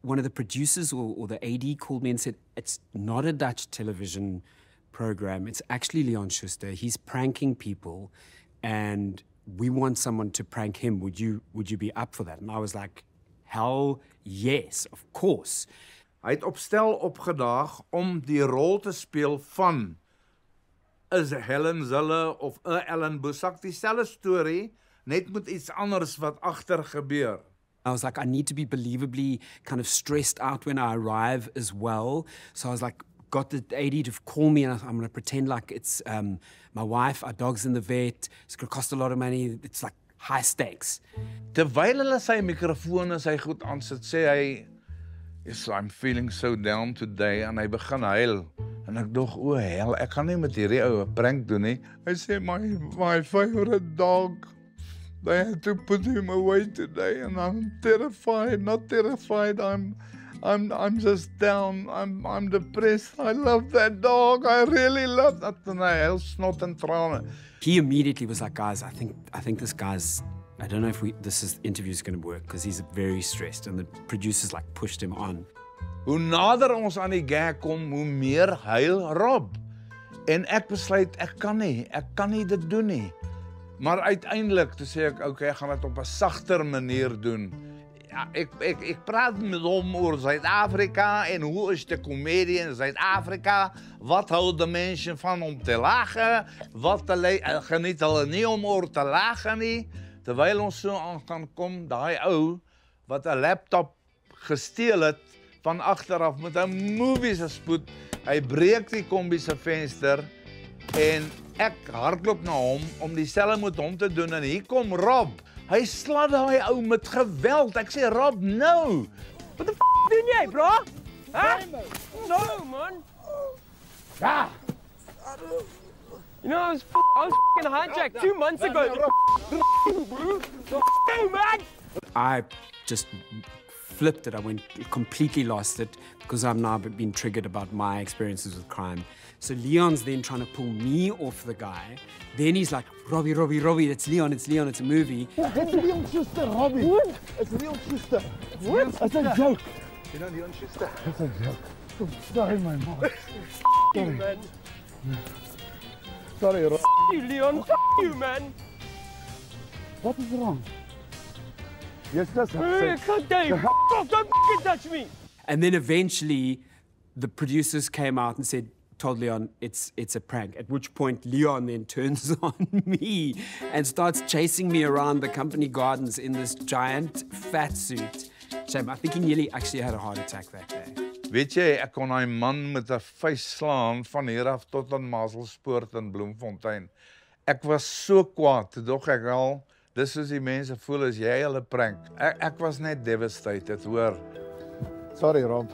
one of the producers or the AD called me and said, it's not a Dutch television program. It's actually Leon Schuster. He's pranking people, and we want someone to prank him. Would you be up for that? And I was like, hell yes, of course. Hy het op stel opgedaag om die rol te speel van is Helen Zille of Ellen Boesak. Dieselfde storie, net met iets anders wat agter gebeur. I was like, I need to be believably kind of stressed out when I arrive as well. So I was like, got the AD to call me, and I'm going to pretend like it's my wife, our dog's in the vet, it's going to cost a lot of money, it's like high stakes. Terwyl hulle sy mikrofoon en sy goed aansit, sê hy, yes, I'm feeling so down today, en hy begin huil. En ek dog, o hel, ek kan nie met hierdie ou 'n prank doen nie. Hy sê, my favorite dog, they had to put him away today, and I'm terrified, not terrified, I'm just down, I'm depressed, I love that dog, I really love that, en hy huil snot en trane. He immediately was like, guys, I think this guy's, I don't know if this interview is going to work, because he's very stressed, and the producers like pushed him on. Hoe nader ons aan die gag kom, hoe meer huil Rob. En ek besluit, ek kan nie dit doen nie. Maar uiteindelik, toe sê ek, okay, ek gaan dit op 'n sagter manier doen. Ja, ek praat met hom oor Suid-Afrika en hoe is die komedie in Suid-Afrika? Wat hou die mense van om te lag? Wat geniet hulle nie om oor te lag nie? Terwyl ons so aan kan kom, daai ou wat 'n laptop gesteel het van agteraf met 'n movie se spoed, hy breek die kombi se venster en ek hardloop na hom om dieselfde met hom te doen en hier kom Rob. Hy sla daai ou met geweld. Ek sê Rob, no. Wat die f doen jy, bro? Hè? No, man. Ja. You know, I was f***ing hijacked 2 months ago. Hey, man! I just flipped it. I completely lost it, because I'm now been triggered about my experiences with crime. So Leon's then trying to pull me off the guy. Then he's like, Robbie, it's Leon, it's a movie. It's Leon Schuster, Robbie. What? It's Leon Schuster. What? It's a joke. You know Leon Schuster? It's a joke. I'm sorry, my mom. You, man. Sorry, Rob. You, Leon. F you, man. What is wrong? You're just Hey, upset. God damn. F off, don't f***ing touch me. And then eventually the producers came out and told Leon it's a prank, at which point Leon then turns on me and starts chasing me around the company gardens in this giant fat suit. Shame, I think he nearly actually had a heart attack that day. Weet jy, ek kon daai man met 'n vuis slaan van hier af tot aan Maselspoort in Bloemfontein. Ek was so kwaad, toe dog ek al, dis soos die mense voel as jy hulle prank. Ek was net devastated, hoor. Sorry, Rob.